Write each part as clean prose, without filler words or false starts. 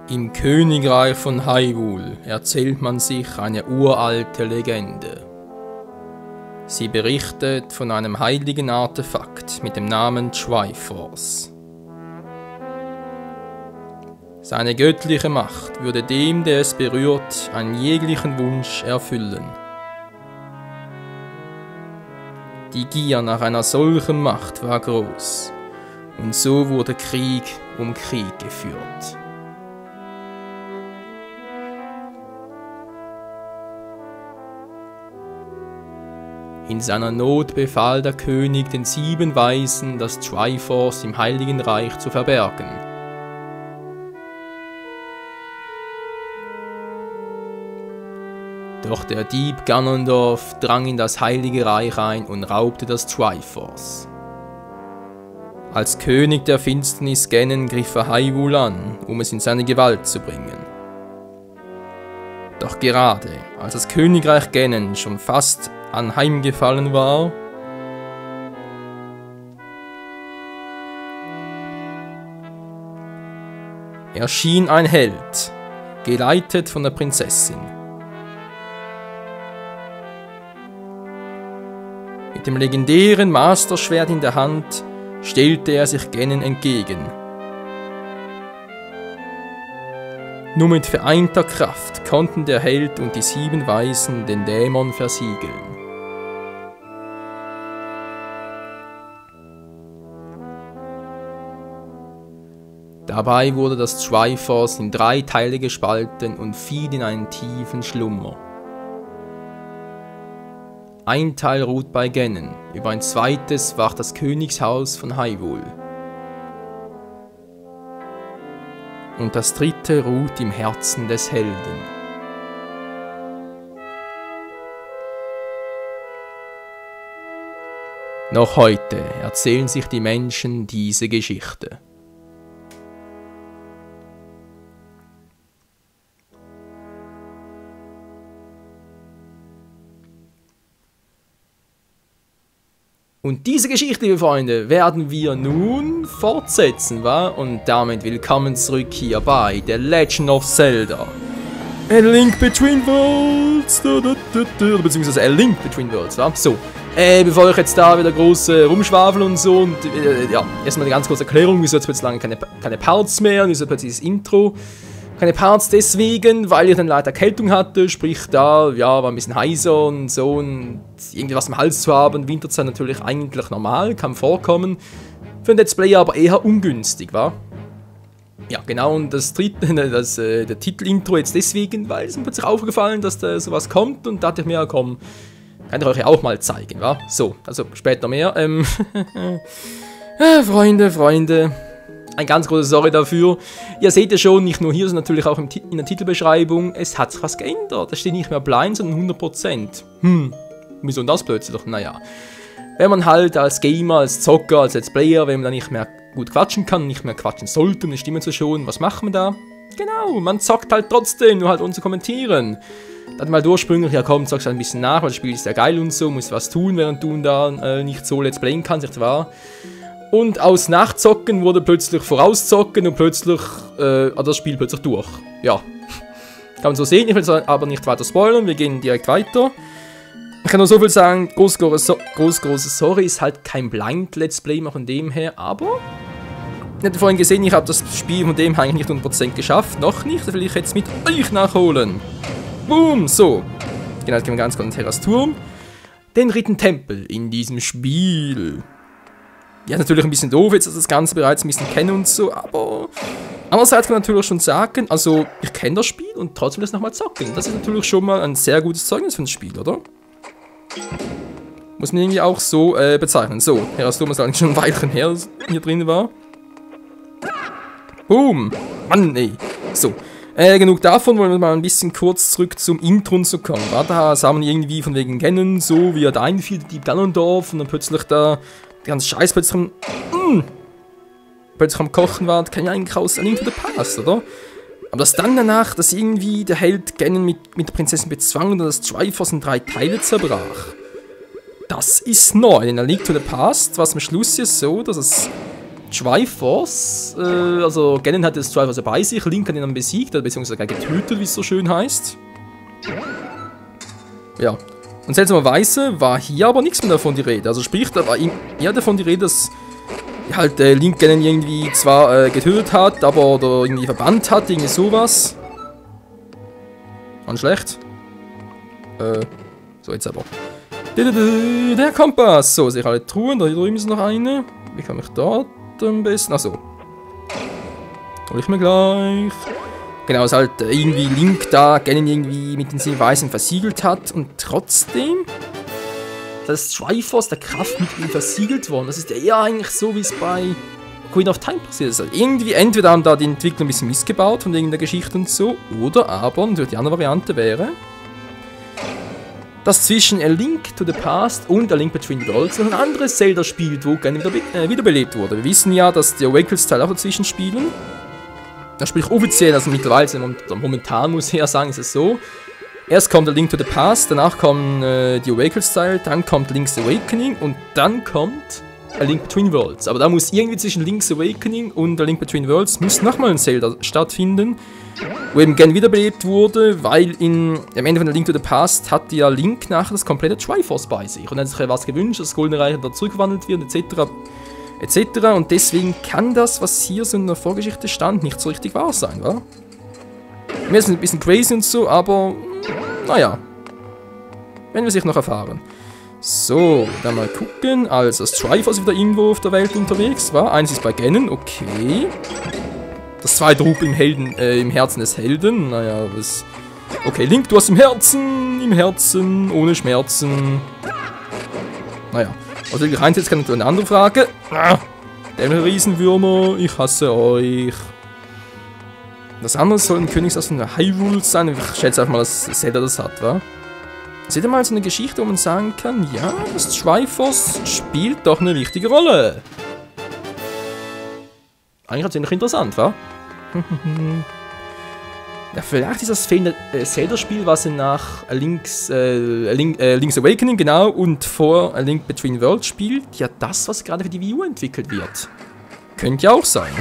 Im Königreich von Hyrule erzählt man sich eine uralte Legende. Sie berichtet von einem heiligen Artefakt mit dem Namen Triforce. Seine göttliche Macht würde dem, der es berührt, einen jeglichen Wunsch erfüllen. Die Gier nach einer solchen Macht war groß, und so wurde Krieg um Krieg geführt. In seiner Not befahl der König den 7 Weisen, das Triforce im Heiligen Reich zu verbergen. Doch der Dieb Ganondorf drang in das Heilige Reich ein und raubte das Triforce. Als König der Finsternis Ganon griff er Hyrule an, um es in seine Gewalt zu bringen. Doch gerade als das Königreich Ganon schon fast anheimgefallen war, erschien ein Held, geleitet von der Prinzessin. Mit dem legendären Masterschwert in der Hand stellte er sich Ganon entgegen. Nur mit vereinter Kraft konnten der Held und die 7 Weisen den Dämon versiegeln. Dabei wurde das Triforce in 3 Teile gespalten und fiel in einen tiefen Schlummer. Ein Teil ruht bei Ganon, über ein zweites wacht das Königshaus von Hyrule. Und das 3. ruht im Herzen des Helden. Noch heute erzählen sich die Menschen diese Geschichte. Und diese Geschichte, liebe Freunde, werden wir nun fortsetzen, wa? Und damit willkommen zurück hier bei The Legend of Zelda. A Link Between Worlds, beziehungsweise A Link Between Worlds, wa? So, bevor ich jetzt da wieder groß rumschwafel und so, und ja, erstmal eine ganz kurze Erklärung, wieso jetzt plötzlich lange keine Parts mehr, und wieso plötzlich das Intro. Keine Parts deswegen, weil ich dann leider Erkältung hatte, sprich da, ja, war ein bisschen heiser und so, und irgendwie was im Hals zu haben, Winterzeit natürlich eigentlich normal, kann vorkommen, für ein Let's Play aber eher ungünstig, wa? Ja, genau, und das dritte, der Titelintro jetzt deswegen, weil es mir plötzlich aufgefallen, dass da sowas kommt, und da dachte ich mir, komm, kann ich euch ja auch mal zeigen, wa? So, also später mehr, Freunde. Ein ganz großes Sorry dafür. Ihr seht ja schon, nicht nur hier, sondern natürlich auch in der Titelbeschreibung, es hat sich was geändert. Es steht nicht mehr blind, sondern 100%. Wieso das plötzlich? Naja. Wenn man halt als Gamer, als Zocker, als Let's Player, wenn man dann nicht mehr gut quatschen kann, nicht mehr quatschen sollte, und die Stimmen so schon, was macht man da? Genau, man zockt halt trotzdem, nur halt ohne zu kommentieren. Dann mal ursprünglich, ja komm, zockst ein bisschen nach, weil das Spiel ist ja geil und so, musst was tun, während du da nicht so Let's Playen kannst, nicht wahr? Und aus Nachzocken wurde plötzlich Vorauszocken, und plötzlich das Spiel plötzlich durch. Ja, kann man so sehen. Ich will aber nicht weiter spoilern, wir gehen direkt weiter. Ich kann nur so viel sagen, großes Sorry, ist halt kein Blind-Let's Play mehr von dem her, aber ihr habt vorhin gesehen, ich habe das Spiel von dem her eigentlich nicht 100% geschafft, noch nicht, das will ich jetzt mit euch nachholen. Boom, so. Genau, jetzt gehen wir ganz kurz in Terras Turm. Den 3. Tempel in diesem Spiel. Ja, natürlich ein bisschen doof, jetzt dass das Ganze bereits ein bisschen kennen und so, aber andererseits kann man natürlich schon sagen, also ich kenne das Spiel und trotzdem das nochmal zocken. Das ist natürlich schon mal ein sehr gutes Zeugnis für das Spiel, oder? Muss man irgendwie auch so bezeichnen. So, Terras Turm ist eigentlich schon ein Weilchen her, dass hier drin war. Boom! Mann, ey. So, genug davon, wollen wir mal ein bisschen kurz zurück zum Intro zu kommen. Da sah man irgendwie von wegen Ganon so, wie er da einfiel, die Ganondorf, und dann plötzlich da der ganze Scheiß plötzlich am Kochen war, das kann ja eigentlich aus A Link to the Past, oder? Aber dass dann danach, dass irgendwie der Held Ganon mit der Prinzessin bezwang und das Triforce in 3 Teile zerbrach. Das ist neu. In A Link to the Past war es am Schluss ja so, dass es Triforce, also Ganon hat das Triforce bei sich, Link hat ihn dann besiegt, beziehungsweise getötet, wie es so schön heißt. Ja. Und seltsamerweise war hier aber nichts mehr davon die Rede. Also sprich, da war eher davon die Rede, dass halt Link Ganon irgendwie zwar getötet hat, aber oder irgendwie verbannt hat, irgendwie sowas. Und schlecht. So, jetzt aber. Der Kompass. So, sehe ich alle Truhen. Da drüben ist noch eine. Wie komme ich dort am besten? Achso. Hol ich mir gleich. Genau, dass halt irgendwie Link da Ganon irgendwie mit den 7 Weisen versiegelt hat. Und trotzdem, das Triforce der Kraft mit ihm versiegelt worden. Das ist ja eher eigentlich so, wie es bei Queen of Time passiert ist. Also irgendwie, entweder haben da die Entwickler ein bisschen missgebaut von irgendeiner Geschichte und so. Oder aber, natürlich die andere Variante wäre, dass zwischen A Link to the Past und A Link Between Worlds noch ein anderes Zelda spielt, wo Ganon wiederbelebt wurde. Wir wissen ja, dass die Awakens-Teile auch dazwischen spielen. Das sprich offiziell, also mittlerweile, momentan muss ich ja sagen, ist es so. Erst kommt A Link to the Past, danach kommen die Awakens-Teile, dann kommt Link's Awakening und dann kommt A Link Between Worlds. Aber da muss irgendwie zwischen Link's Awakening und A Link Between Worlds muss nochmal ein Zelda stattfinden, wo eben Ganon wiederbelebt wurde, weil am Ende von A Link to the Past hat ja Link nachher das komplette Triforce bei sich. Und er hat sich was gewünscht, dass das Goldene Reich da zurückgewandelt wird, etc. etc. Und deswegen kann das, was hier so in der Vorgeschichte stand, nicht so richtig wahr sein, wa? Mir ist ein bisschen crazy und so, aber naja. Werden wir sich noch erfahren. So, dann mal gucken. Also, das Triforce ist wieder irgendwo auf der Welt unterwegs, war. Eins ist bei Ganon, okay. Das zweite Rup im Herzen des Helden. Naja, was. Okay, Link, du hast im Herzen, ohne Schmerzen. Naja. Was wirklich einsetzt, kann eine andere Frage. Der Riesenwürmer, ich hasse euch. Das andere soll ein Königshaus von der Hyrule sein. Ich schätze einfach mal, dass Zelda das hat, wa? Seht ihr mal so eine Geschichte, wo man sagen kann, ja, das Triforce spielt doch eine wichtige Rolle. Eigentlich ziemlich interessant, wa? Ja, vielleicht ist das fehlende Zelda-Spiel, was nach Link's Awakening, genau, und vor A Link Between Worlds spielt, ja das, was gerade für die Wii U entwickelt wird. Könnte ja auch sein.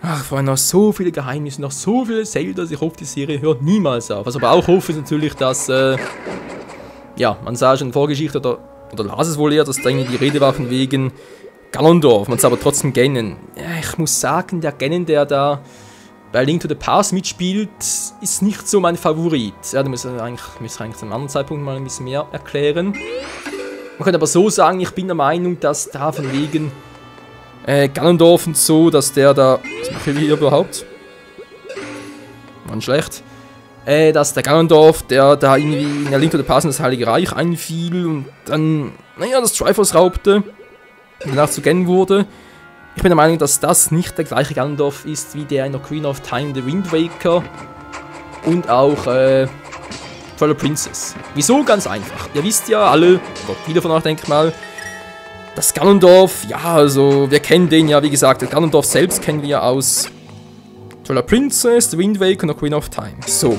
Ach, vorhin noch so viele Geheimnisse, noch so viele Zeldas, ich hoffe, die Serie hört niemals auf. Was aber auch hoffe, ist natürlich, dass, ja, man sah schon in Vorgeschichte, oder las es wohl eher, dass da irgendwie die Rede war von wegen Ganondorf, man sah aber trotzdem Ganon. Ja, ich muss sagen, der Ganon, der da bei Link to the Past mitspielt, ist nicht so mein Favorit. Ja, da müssen wir eigentlich zu einem anderen Zeitpunkt mal ein bisschen mehr erklären. Man könnte aber so sagen, ich bin der Meinung, dass da von wegen Ganondorf und so, dass der da... Was mache ich hier überhaupt? Mann, schlecht. Dass der Ganondorf, der da irgendwie in der Link to the Past in das Heilige Reich einfiel und dann, naja, das Triforce raubte und danach zu Ganon wurde. Ich bin der Meinung, dass das nicht der gleiche Ganondorf ist, wie der in der Queen of Time, The Wind Waker und auch Twilight Princess. Wieso? Ganz einfach. Ihr wisst ja alle, oder viele von euch denke ich mal, das Ganondorf, ja, also wir kennen den ja, wie gesagt, das Ganondorf selbst kennen wir aus Twilight Princess, The Wind Waker und der Queen of Time. So.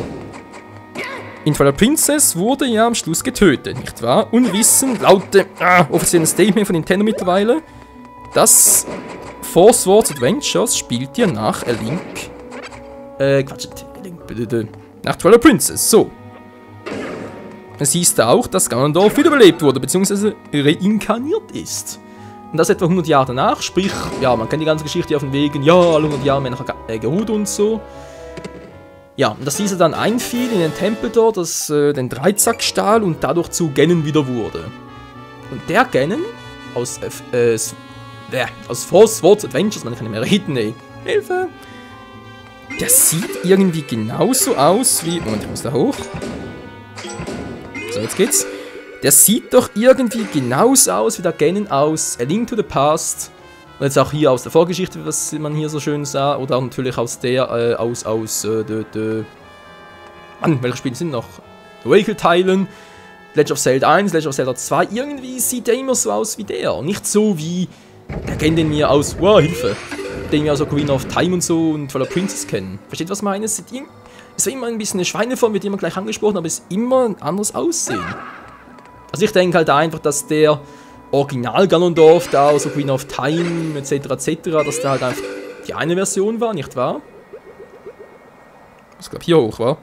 In Twilight Princess wurde ja am Schluss getötet, nicht wahr? Und wir wissen, laut dem offiziellen Statement von Nintendo mittlerweile, dass Four Swords Adventures spielt ja nach A Link, nach Twilight Princess, so. Dann siehst du auch, dass Ganondorf wiederbelebt wurde, beziehungsweise reinkarniert ist. Und das etwa 100 Jahre danach, sprich, ja, man kennt die ganze Geschichte auf den Wegen, ja, alle 100 Jahre mehr nach geruht und so. Ja, und dass dieser dann einfiel in den Tempel dort, den Dreizackstahl und dadurch zu Ganon wieder wurde. Und der Ganon aus Four Swords Adventures, man kann nicht mehr reden, ey, Hilfe! Der sieht irgendwie genauso aus wie... Moment, ich muss da hoch. So, jetzt geht's. Der sieht doch irgendwie genauso aus wie der Ganon aus A Link to the Past. Und jetzt auch hier aus der Vorgeschichte, was man hier so schön sah. Oder auch natürlich aus der, Mann, welche Spiele sind noch? Wakel-Teilen, Legend of Zelda 1, Legend of Zelda 2. Irgendwie sieht der immer so aus wie der. Nicht so wie der Ganon, den wir aus, wow, Hilfe. Den wir aus Queen of Time und so und Twilight Princess kennen. Versteht, was ich meine? Es war immer ein bisschen eine Schweineform, wird immer gleich angesprochen, aber es ist immer ein anderes Aussehen. Also ich denke halt einfach, dass der Original Ganondorf, da so Ocarina of Time etc. etc., dass da halt einfach die eine Version war, nicht wahr? Das glaube hier hoch, war.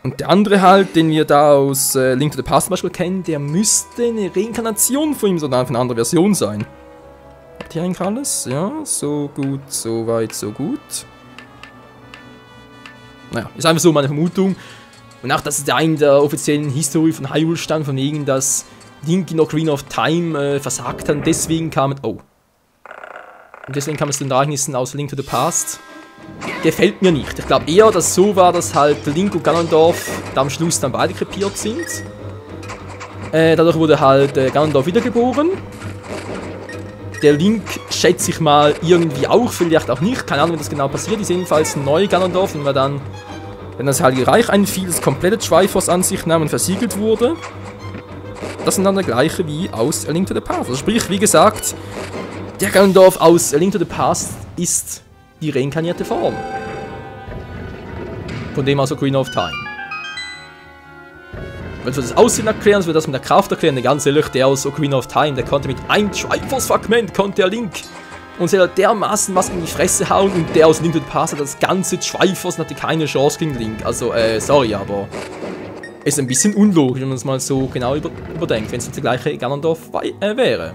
Und der andere halt, den wir da aus Link to the Past zum Beispiel kennen, der müsste eine Reinkarnation von ihm, sondern einfach eine andere Version sein. Habt ihr eigentlich alles? Ja, so gut, so weit, so gut. Naja, ist einfach so meine Vermutung. Und auch, dass es in der offiziellen History von Hyrule stand, von wegen, dass Link in Ocarina of Time versagt hat und deswegen kam es... Oh. Und deswegen kam es zu den Ereignissen aus Link to the Past. Gefällt mir nicht. Ich glaube eher, dass es so war, dass halt Link und Ganondorf da am Schluss dann beide krepiert sind. Dadurch wurde halt Ganondorf wiedergeboren. Der Link schätze ich mal irgendwie auch, vielleicht auch nicht. Keine Ahnung, wie das genau passiert ist. Jedenfalls ein neuer Ganondorf, den wir dann, wenn das Heilige Reich einfiel, das komplette Triforce an sich nahm und versiegelt wurde. Das sind dann der gleiche wie aus A Link to the Past. Also sprich, wie gesagt, der Ganondorf aus A Link to the Past ist die reinkarnierte Form. Von dem aus Ocarina of Time. Wenn wir das Aussehen erklären, wenn wir das mit der Kraft erklären, ganz ehrlich, der aus Ocarina of Time, der konnte mit einem Triforce-Fragment, konnte der Link uns ja dermaßen was in die Fresse hauen und der aus Link to the Past hat das ganze Triforce und hatte keine Chance gegen Link. Also, sorry, aber ist ein bisschen unlogisch, wenn man es mal so genau überdenkt, wenn es der gleiche Ganondorf wäre.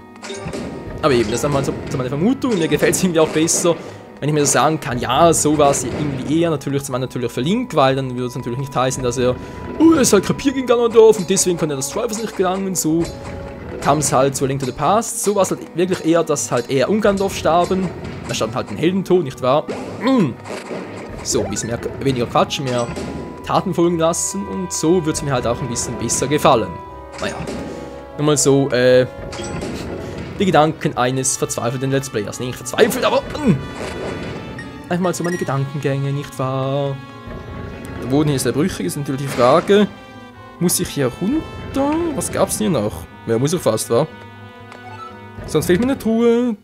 Aber eben, das ist einmal so meine Vermutung. Mir gefällt es irgendwie auch besser, wenn ich mir so sagen kann, ja, so war es irgendwie eher, natürlich zum einen natürlich für Link, weil dann würde es natürlich nicht heißen, dass er ist halt krepiert gegen Ganondorf und deswegen konnte er das Triforce nicht gelangen, so kam es halt zu A Link to the Past. So war es halt wirklich eher, dass halt er und Ganondorf starben. Da starb halt ein Heldentod, nicht wahr? So, ein bisschen weniger Quatsch, mehr Taten folgen lassen und so würde es mir halt auch ein bisschen besser gefallen. Naja, nur mal so, die Gedanken eines verzweifelten Let's Players. Nicht verzweifelt, aber einfach mal so meine Gedankengänge, nicht wahr? Der Boden hier ist sehr brüchig, ist natürlich die Frage. Muss ich hier runter? Was gab's denn hier noch? Ja, muss ich fast, wa? Sonst fehlt mir eine Truhe.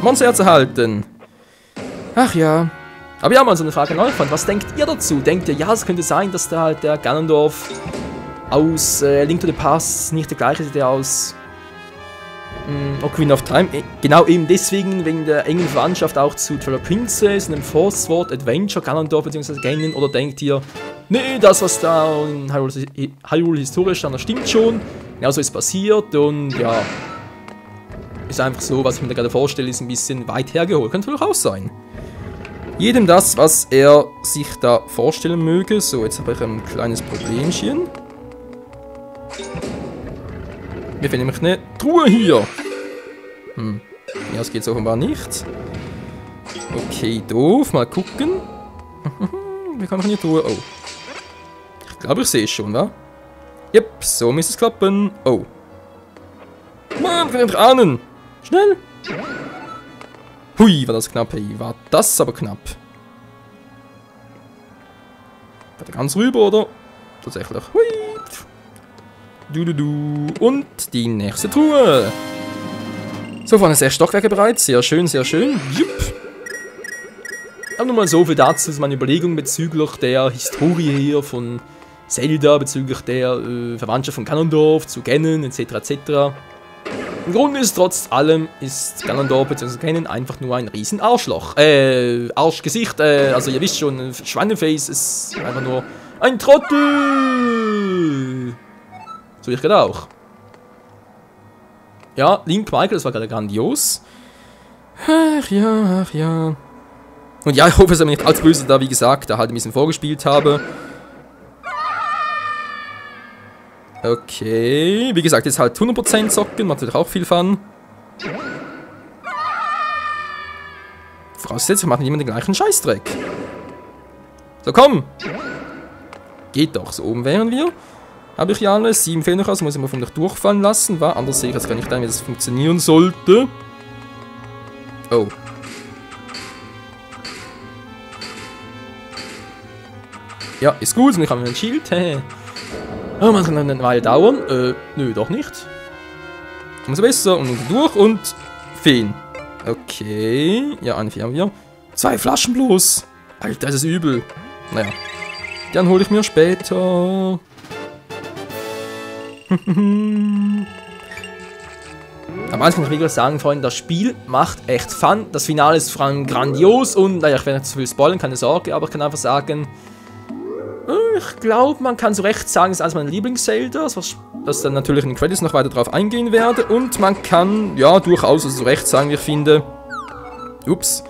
Monsterherz erhalten. Ach ja. Aber ja, mal so eine Frage an euch. Was denkt ihr dazu? Denkt ihr, ja, es könnte sein, dass da halt der Ganondorf aus Link to the Past nicht der gleiche ist, der aus Ocarina of Time, genau eben deswegen, wegen der engen Verwandtschaft auch zu Twilight Princess und dem Force Sword Adventure Ganondorf bzw. Ganon, oder denkt ihr, nee, das was da in Hyrule historisch stand, das stimmt schon, genauso ist passiert und ja, ist einfach so, was ich mir da gerade vorstelle, ist ein bisschen weit hergeholt, könnte natürlich auch sein. Jedem das, was er sich da vorstellen möge. So, jetzt habe ich ein kleines Problemchen. Wir finden nämlich eine Truhe hier. Ja, das geht offenbar nicht. Okay, doof. Mal gucken. Wie kann ich in die Truhe? Oh. Ich glaube, ich sehe es schon, wa? Yep, so müsste es klappen. Oh. Mann, kann ich nicht ahnen. Schnell. Hui, war das knapp, hey. War das aber knapp. War der ganz rüber, oder? Tatsächlich. Hui. Und die nächste Truhe. So, vorne 6 Stockwerke bereits. Sehr schön, sehr schön. Jupp. Aber nur mal so viel dazu, ist meine Überlegung bezüglich der Historie hier von Zelda, bezüglich der Verwandtschaft von Ganondorf zu Ganon, etc. etc. Im Grunde ist trotz allem ist Ganondorf bzw. Ganon einfach nur ein riesen Arschloch. Arschgesicht, also ihr wisst schon, Schweineface ist einfach nur ein Trottel. So ich gerade auch. Ja, Link Michael, das war gerade grandios. Ach ja, ach ja. Und ja, ich hoffe, es ist mir nicht allzu böse, da wie gesagt, da halt ein bisschen vorgespielt habe. Okay, wie gesagt, jetzt halt 100% zocken, macht natürlich auch viel Fun. Vorausgesetzt, wir machen immer den gleichen Scheißdreck. So, komm! Geht doch, so oben wären wir. Habe ich ja alles, 7 fehlen noch, also muss ich mal von euch durchfallen lassen, war? Anders sehe ich jetzt gar nicht ein, wie das funktionieren sollte. Oh. Ja, ist gut, und ich habe ein Shield, oh, man kann eine Weile dauern. Nö, doch nicht. Umso besser, und durch und Feen. Okay, ja, eine Fee haben wir. 2 Flaschen bloß. Alter, das ist übel. Naja, dann hole ich mir später. Aber eins kann ich wirklich sagen, Freunde, das Spiel macht echt Fun. Das Finale ist vor allem grandios und, naja, ich werde nicht zu viel spoilern, keine Sorge, aber ich kann einfach sagen, ich glaube, man kann so recht sagen, es ist eines meiner Lieblings-Zelda, das dann natürlich in den Credits noch weiter drauf eingehen werde. Und man kann, ja, durchaus also so recht sagen, wie ich finde, ups,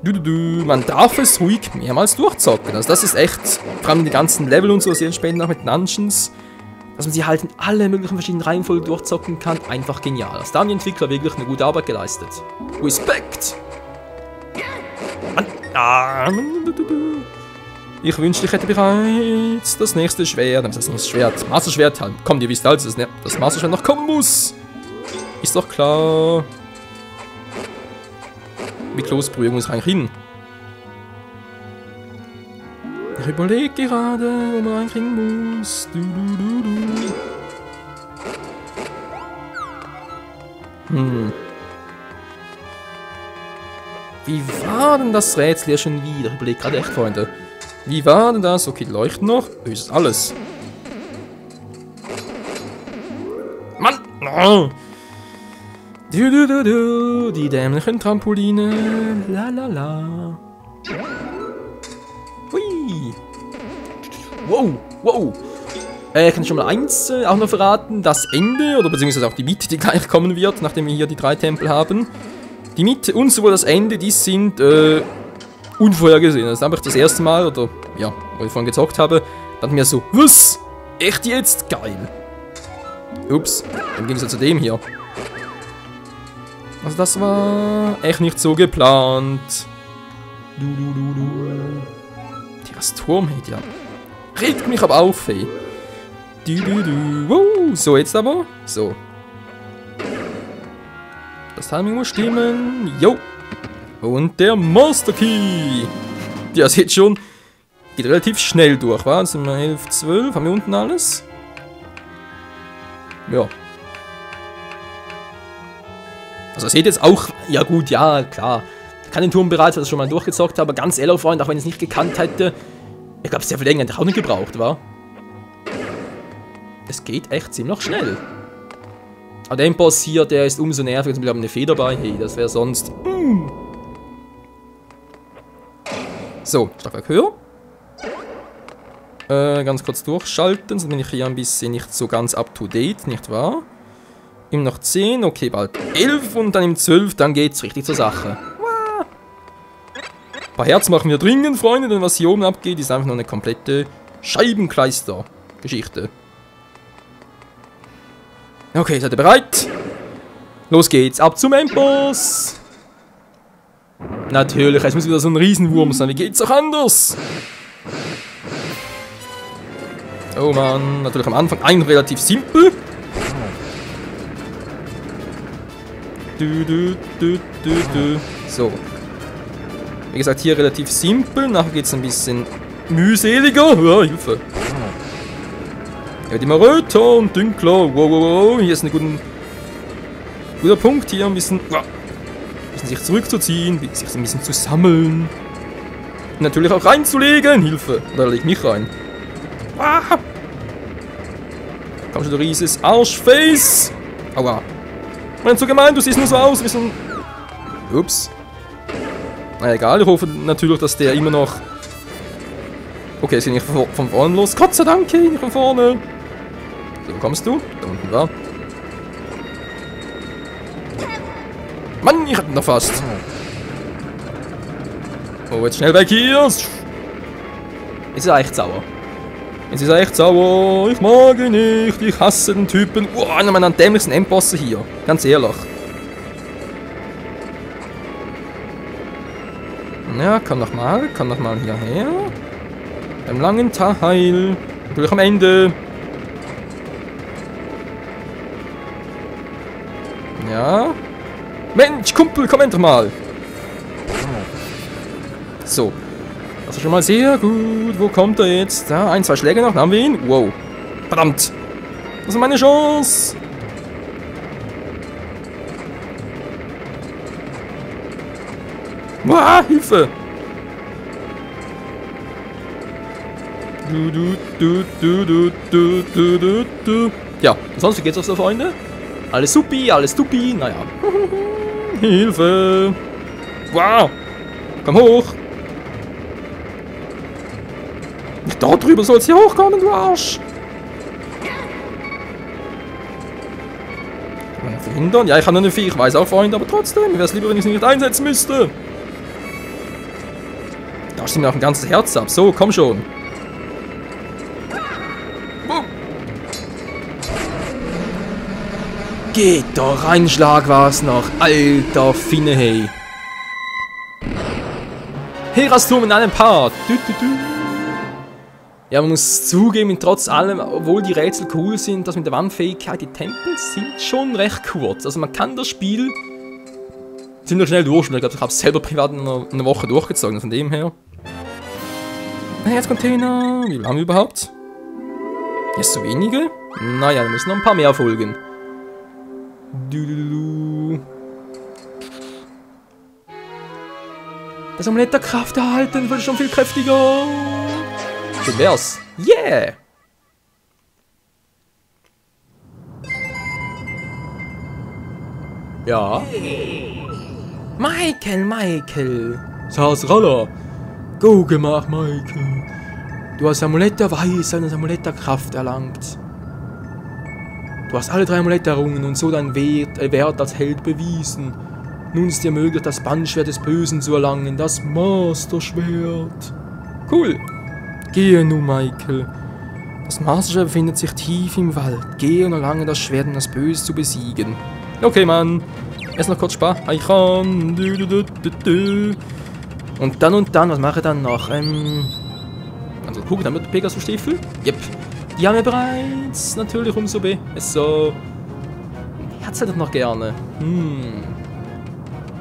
man darf es ruhig mehrmals durchzocken. Also das ist echt, vor allem die ganzen Level und so, sehr später noch mit Dungeons, dass man sie halt in alle möglichen verschiedenen Reihenfolgen durchzocken kann, einfach genial. Also da haben die Entwickler wirklich eine gute Arbeit geleistet. Respekt! Ich wünschte, ich hätte bereits das nächste Schwert. Das nächste Schwert. Master Schwert halt. Kommt, ihr wisst halt, dass das Master Schwert noch kommen muss. Ist doch klar. Wie close Brühe muss ich eigentlich hin? Ich überlege gerade, wo man reinkriegen muss. Wie war denn das Rätsel hier schon wieder? Ich überlege gerade echt, Freunde. Wie war denn das? Okay, die leuchten noch. Das ist alles. Mann! Oh. Die dämlichen Trampoline. Lalala. Hui. Wow, wow. Kann ich schon mal eins auch noch verraten. Das Ende, oder beziehungsweise auch die Mitte, die gleich kommen wird, nachdem wir hier die 3 Tempel haben. Die Mitte und sowohl das Ende, die sind unvorhergesehen. Das ist einfach das erste Mal, oder ja, wo ich vorhin gezockt habe, dann mir so, was? Echt jetzt? Geil. Ups, dann ging es ja zu dem hier. Also das war echt nicht so geplant. Das Turm, hey, ja. Regt mich aber auf, hey. Wow, so jetzt aber. So. Das Timing muss stimmen. Jo. Und der Master Key. Ja, seht schon. Geht relativ schnell durch, wa? Sind wir 11, 12. Haben wir unten alles? Ja. Also seht jetzt auch, ja gut, ja, klar. Ich kann den Turm bereits, weil ich das schon mal durchgezockt habe, aber ganz ehrlich, Freunde, auch wenn ich es nicht gekannt hätte, ich glaube, sehr viel länger hätte ich auch nicht gebraucht, wa? Es geht echt ziemlich schnell. Aber der Boss hier, der ist umso nerviger, wir haben eine Fee dabei, hey, das wäre sonst... So, Stockwerk höher. Ganz kurz durchschalten, sonst bin ich hier ein bisschen nicht so ganz up to date, nicht wahr? Im noch 10, okay, bald 11 und dann im 12, dann geht's richtig zur Sache. Ein paar Herz machen wir dringend, Freunde, denn was hier oben abgeht, ist einfach nur eine komplette Scheibenkleister-Geschichte. Okay, seid ihr bereit? Los geht's, ab zum Endboss! Natürlich, es muss wieder so ein Riesenwurm sein, wie geht's auch anders? Oh Mann, natürlich am Anfang eigentlich relativ simpel. So. Wie gesagt, hier relativ simpel. Nachher geht es ein bisschen mühseliger. Ja, Hilfe. Er wird immer röter und dunkler. Wow, wow, wow. Hier ist ein guter Punkt. Hier ein bisschen sich zurückzuziehen, sich ein bisschen zu sammeln. Und natürlich auch reinzulegen. Hilfe. Da leg mich rein. Ah. Komm schon, du rieses Arschface. Aua. Mein zu gemein, du siehst nur so aus wie so ein... Ups. Na egal, ich hoffe natürlich, dass der immer noch... Okay, es geht nicht von vorne los. Gott sei Dank, nicht von vorne. So, wo kommst du? Da unten war. Mann, ich hatte ihn noch fast. Oh, jetzt schnell weg hier. Jetzt ist er echt sauer. Jetzt ist er echt sauer. Ich mag ihn nicht. Ich hasse den Typen. Oh, einer meiner dämlichsten Endbosse hier. Ganz ehrlich. Ja, komm noch mal hierher. Beim langen Teil. Natürlich am Ende. Ja. Mensch, Kumpel, komm endlich mal. So. Das ist schon mal sehr gut. Wo kommt er jetzt? Da, 1, 2 Schläge noch. Dann haben wir ihn. Wow. Verdammt. Das ist meine Chance. Wow, Hilfe. Ja, sonst, wie geht's auch so, Freunde? Alles supi, naja. Hilfe! Wow! Komm hoch! Nicht da drüber soll's hier hochkommen, du Arsch! Kann man verhindern? Ja, ich kann nur nicht viel, ich weiß auch, Freunde, aber trotzdem, mir wär's lieber, wenn ich sie nicht einsetzen müsste. Da steht mir auch ein ganzes Herz ab. So, komm schon. Geht doch, ein Schlag war's noch. Alter Finne, hey. Herasturm in einem Part. Ja, man muss zugeben, trotz allem, obwohl die Rätsel cool sind, das mit der Wandfähigkeit, die Tempel sind schon recht kurz. Also man kann das Spiel ziemlich schnell durchspielen. Ich glaube, ich habe es selber privat in einer Woche durchgezogen, von dem her. Ein Herzcontainer, wie viel haben wir überhaupt? Jetzt so wenige? Naja, da müssen noch ein paar mehr folgen. Das Amulett der Kraft erhalten wird schon viel kräftiger. Schön wär's. Yeah! Ja. Michael. Sarsralla. Go gemacht, Michael. Du hast Amulett der Weisheit und das Amulett der Kraft erlangt. Du hast alle 3 Amulette errungen und so deinen Wert als Held bewiesen. Nun ist dir möglich, das Bandschwert des Bösen zu erlangen, das Masterschwert. Cool. Gehe nun, Michael. Das Masterschwert befindet sich tief im Wald. Gehe und erlange das Schwert, um das Böse zu besiegen. Okay, Mann. Erst noch kurz speichern. Und dann, was mache ich dann noch? Also, guck, dann wird der Pegasus-Stiefel. Yep. Die haben wir bereits. Natürlich umso besser. Herz hätte ich noch gerne.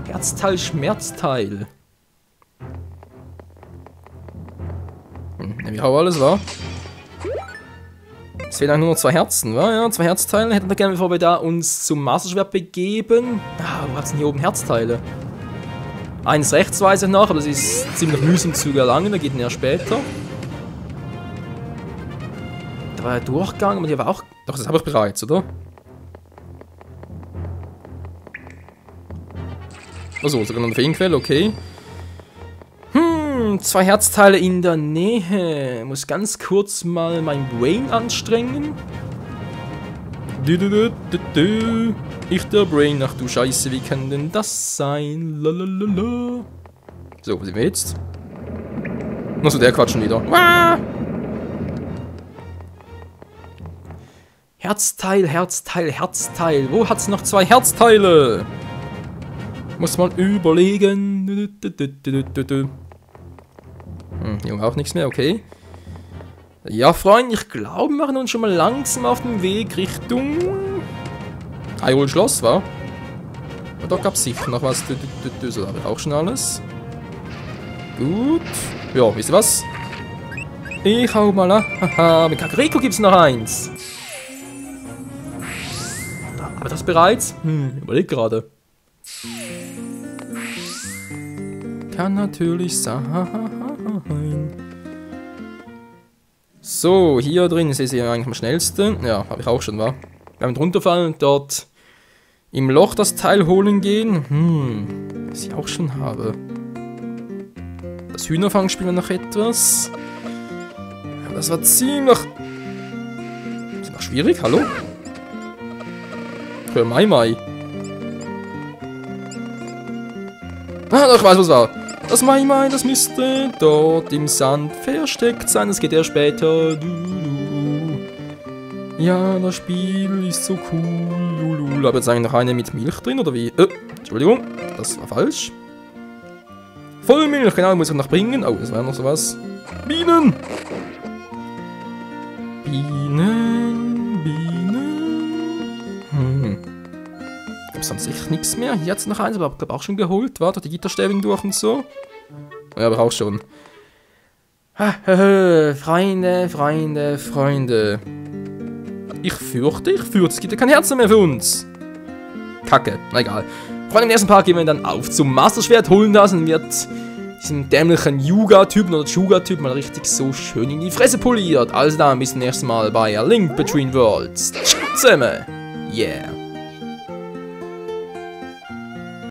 Herzteil, Schmerzteil. Wie auch alles war. Es fehlen eigentlich nur noch 2 Herzen, wa? Ja, 2 Herzteile hätten wir gerne, bevor wir da uns zum Masterschwert begeben. Ah, wo hat's denn hier oben Herzteile? Eines rechts weiß ich noch, aber das ist ziemlich mühsam zu erlangen, da geht er später. Da war der Durchgang, aber die war auch... Doch, das habe ich bereits, oder? Achso, sogar noch eine Feenquelle, okay. 2 Herzteile in der Nähe. Muss ganz kurz mal mein Brain anstrengen. Ich der Brain, ach du Scheiße, wie kann denn das sein? Lalalala. So, wo sind wir jetzt? Achso, der quatscht schon wieder. Ah! Herzteil. Wo hat's noch 2 Herzteile? Muss man überlegen. Junge, auch nichts mehr, okay. Ja, Freunde, ich glaube, wir machen uns schon mal langsam auf den Weg Richtung Hyrule Schloss, wa? Und da gab es sicher noch was. So, da habe ich auch schon alles. Gut. Ja, wisst ihr was? Ich hau mal an. Haha, mit Kakariko gibt es noch eins. Aber das bereits? Überleg gerade. Kann natürlich sein. So, hier drin ist es eigentlich am schnellsten. Ja, habe ich auch schon, wa? Wir haben runterfallen und dort im Loch das Teil holen gehen. Was ich auch schon habe. Das Hühnerfangspiel noch etwas. Ja, das war ziemlich... Das war schwierig, hallo? Für Mai. Ah, doch, ich weiß, was war. Das Mai, das müsste dort im Sand versteckt sein. Das geht ja später. Ja, das Spiel ist so cool. Aber jetzt eigentlich noch eine mit Milch drin, oder wie? Entschuldigung, das war falsch. Vollmilch, genau, muss ich noch bringen. Oh, das war noch sowas. Bienen! Gibt sonst echt nichts mehr. Hier hat es noch eins, aber ich glaube auch schon geholt. Warte, die Gitterstäbe durch und so. Ja, aber auch schon. Freunde. Ich fürchte, es gibt ja kein Herz mehr für uns. Kacke, na egal. Freunde, im ersten Part gehen wir dann auf zum Masterschwert, holen das und wird diesem dämlichen Yuga-Typen oder Chuga-Typen mal richtig so schön in die Fresse poliert. Also dann bis zum nächsten Mal bei A Link Between Worlds. Ciao zusammen. Yeah.